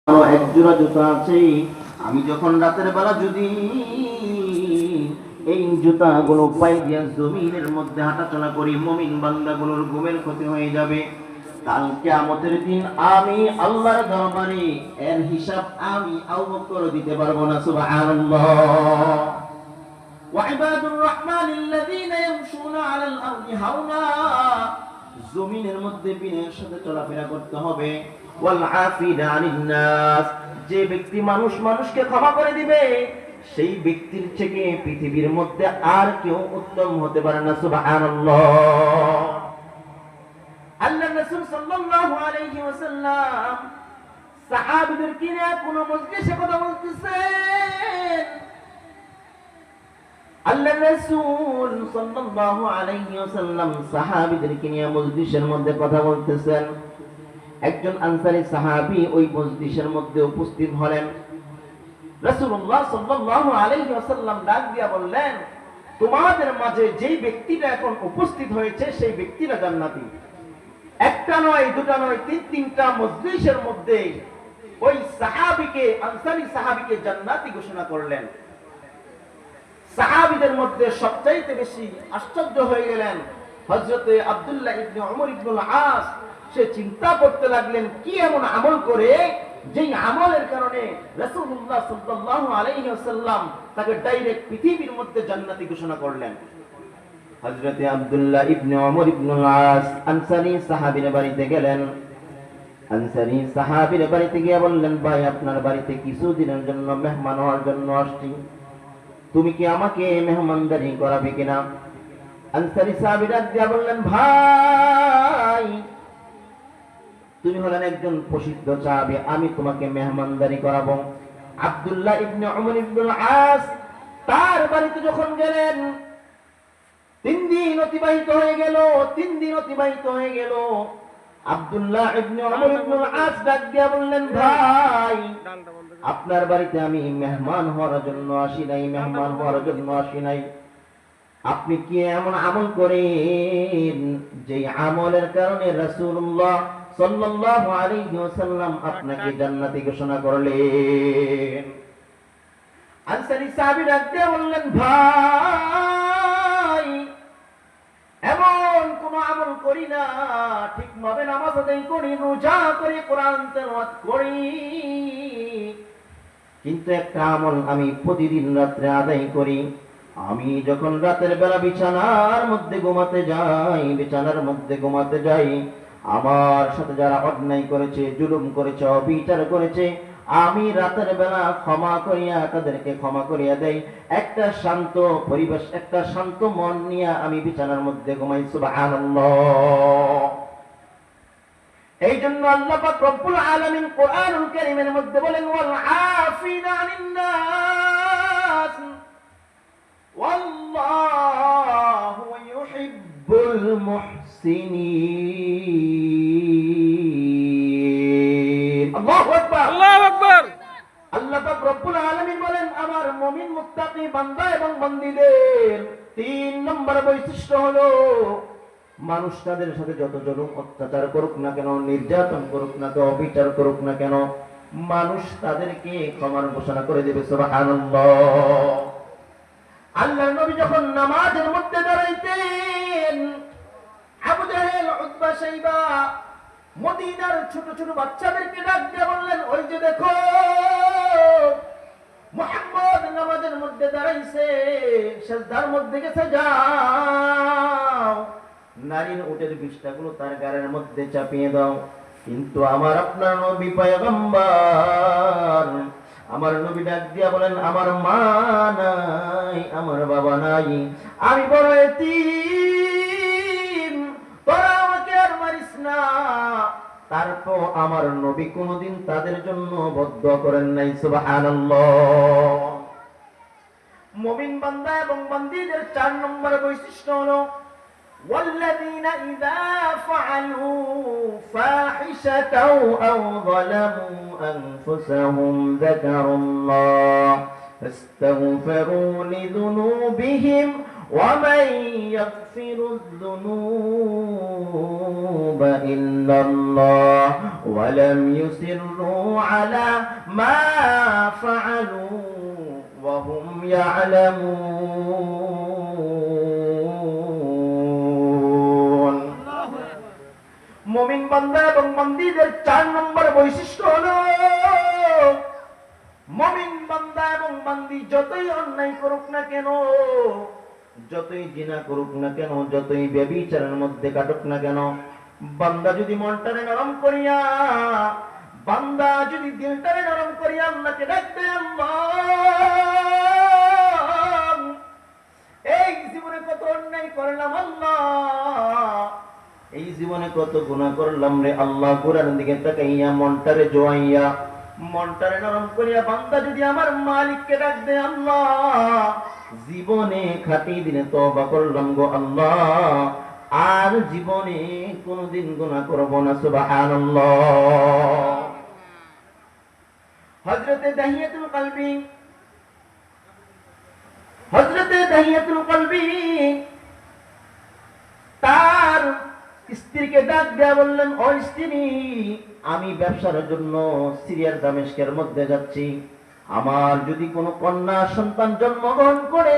এক জোড়া জুতা আছে। আমি যখন রাতের বেলা যদি এই জুতাগুলো পাই দিয়া জমিনের মধ্যে হাঁটাচলা করি, মুমিন বান্দাগুলোর ঘুমের ক্ষতি হয়ে যাবে। কাল কিয়ামতের দিন আমি আল্লাহর দরবারে এর হিসাব আমি আবু বকর দিতে পারবো না। সুবহানাল্লাহ। ওয়া ইবাদুর রহমানিল্লাযীনা ইয়ামশুনা আলাল আরদি হাওনা, জমিনের মধ্যে বিনয়ের সাথে চলাফেরা করতে হবে। ওয়াল আফিনা আনিন নাস, যে ব্যক্তি মানুষকে ক্ষমা করে দিবে সেই ব্যক্তির থেকে পৃথিবীর মধ্যে আর কেউ উত্তম হতে পারে না। সুবহানাল্লাহ। আল্লাহর রাসূল সাল্লাল্লাহু আলাইহি ওয়াসাল্লাম সাহাবীদেরকে নিয়ে কোন মজলিসে কথা বলতেছেন। আল্লাহর রাসূল সাল্লাল্লাহু আলাইহি ওয়াসাল্লাম সাহাবীদেরকে নিয়ে মজলিসের মধ্যে কথা বলতেছেন। একজন আনসারী সাহাবী ওই মজলিসের মধ্যে উপস্থিত হলেন। রাসূলুল্লাহ সাল্লাল্লাহু আলাইহি ওয়াসাল্লাম ডাক দিয়া বললেন, তোমাদের মাঝে যেই ব্যক্তিটা এখন উপস্থিত হয়েছে সেই ব্যক্তিটা জান্নাতি। একটা নয়, দুটা নয়, তিনটা মজলিসের মধ্যে ওই সাহাবীকে, আনসারী সাহাবীকে জান্নাতি ঘোষণা করলেন। সাহাবীদের মধ্যে সবচাইতে বেশি আশ্চর্য হয়ে গেলেন হযরতে আব্দুল্লাহ ইবনে উমর ইবনুল আস। সে চিন্তা করতে লাগলেন কি এমন আমল করে যেই আমলের কারণে রাসূলুল্লাহ সাল্লাল্লাহু আলাইহি ওয়াসাল্লাম তাকে ডাইরেক্ট পৃথিবীর মধ্যে জান্নাতি ঘোষণা করলেন। হযরতে আব্দুল্লাহ ইবনে উমর ইবনুল আস আনসারী সাহাবীর বাড়িতে গেলেন। আনসারী সাহাবীর বাড়িতে গিয়ে বললেন, ভাই আপনার বাড়িতে কিছুদিনের জন্য মেহমান হওয়ার জন্য আসছি, তুমি কি আমাকে মেহমানদারি করাবে কিনা? আনসারী সাহাবী ডাক দিয়া বললেন, ভাই তুমি হলেন একজন প্রসিদ্ধ সাহাবী, আমি তোমাকে মেহমানদারি করাবো। আব্দুল্লাহ ইবনে উমর ইবনুল আস তার বাড়িতে যখন গেলেন, 3 দিন অতিবাহিত হয়ে গেল। আব্দুল্লাহ ইবনে উমর ইবনুল আস ডাক দিয়া বললেন, ভাই আপনার বাড়িতে আমি মেহমান হওয়ার জন্য আসি নাই। আপনি কি এমন আমল করেন যে আমলের কারণে রাসূলুল্লাহ সাল্লাল্লাহু আলাইহি ওয়াসাল্লাম আপনাকে জান্নাতি ঘোষণা করলেন? আনসারী সাহাবী ডাক দিয়ে বললেন, ভাই এমন কোন আমল করি না, ঠিকভাবে নামাজ আদায় করি, রোজা করি, কোরআন তেলাওয়াত করি, কিন্তু একটা আমল আমি প্রতিদিন রাত্রে আদায় করি। আমি যখন রাতের বেলা বিছানার মধ্যে ঘুমাতে যাই, আমার সাথে যারা অন্যায় করেছে, জুলুম করেছে, অবিচার করেছে, আমি রাতের বেলা তাদেরকে ক্ষমা করিয়া দেই। একটা শান্ত পরিবেশ, একটা শান্ত মন নিয়ে আমি বিছানার মধ্যে ঘুমাই। সুবহানাল্লাহ। এই জন্য আল্লাহ পাক রব্বুল আলামিন কোরআনুল কারীমের মধ্যে বলেন, ওয়াল আফিনা আনিন নাস ওয়াল্লাহু ইউহিব্বুল মুহসিনিন। আল্লাহু আকবার, আল্লাহু আকবার। আল্লাহ পাক রব্বুল আলামিন বলেন, আমার মুমিন মুত্তাকি বান্দা এবং বান্দীদের 3 নম্বর বৈশিষ্ট্য হলো, মানুষ তাদের সাথে যত জুলুম অত্যাচার করুক না কেন, নির্যাতন করুক না কেন, অবিচার করুক না কেন, মানুষ তাদেরকে ক্ষমার ঘোষণা করে দেবে। সুবহানাল্লাহ। আল্লাহর নবী যখন নামাজের মধ্যে দাঁড়াইতেন, আবু জাহেল, উতবা, শাইবা মদিনার ছোট ছোট বাচ্চাদেরকে ডাক দিয়ে বললেন, ওই যে দেখো মুহাম্মদ নামাজের মধ্যে দাঁড়াইছে, সিজদার মধ্যে গেছে, যাও নারীর উটের বিষ্ঠাগুলো তার গায়ের মধ্যে চাপিয়ে দাও। কিন্তু আমার আপনার নবী পয়গম্বর, আমার নবী ডাক দিয়া বলেন, আমার মা নাই, আমার বাবা নাই, আমি বড় এতিম, তোরা আমাকে আর মারিস না। তারপর আমার নবী কোনদিন তাদের জন্য বদদুয়া করেন নাই। সুবহানাল্লাহ। মুমিন বান্দা এবং বান্দীদের 4 নম্বর বৈশিষ্ট্য হলো, والذين إذا فعلوا فاحشة أو ظلموا أنفسهم ذكروا الله فاستغفروا لذنوبهم ومن يغفر الذنوب إلا الله ولم يصروا على ما فعلوا وهم يعلمون মুমিন বান্দা এবং বান্দীদের 4 নম্বর বৈশিষ্ট্য হলো মুমিন বান্দা এবং বান্দী যতই অন্যায় করুক না কেন, যতই জিনা করুক না কেন, যতই ব্যভিচারের মধ্যে কাটুক না কেন, বান্দা যদি মনটারে নরম করিয়া, বান্দা যদি দিলটারে নরম করিয়া আল্লাহকে ডাকতে, আল্লাহ এই জীবনে কত অন্যায় করলাম আল্লাহ, এই জীবনে কত গুনাহ করলাম রে আল্লাহ, কোরআনের দিকে তাকাইয়া মনটারে জোয়াইয়া মনটারে নরম করিয়া বান্দা যদি আমার মালিককে ডাক দে, আল্লাহ জীবনে খাঁটি দিনে তওবা করলাম গো আল্লাহ, আর জীবনে কোনদিন গুনাহ করব না, সুবহানাল্লাহ। হযরতে দাহিয়াতুল কলবি তার স্ত্রীকে ডাক দেয়া বললেন, ও স্ত্রী, আমি ব্যবসার জন্য সিরিয়ার দামেস্কের মধ্যে যাচ্ছি, আমার যদি কোনো কন্যা সন্তান জন্মগ্রহণ করে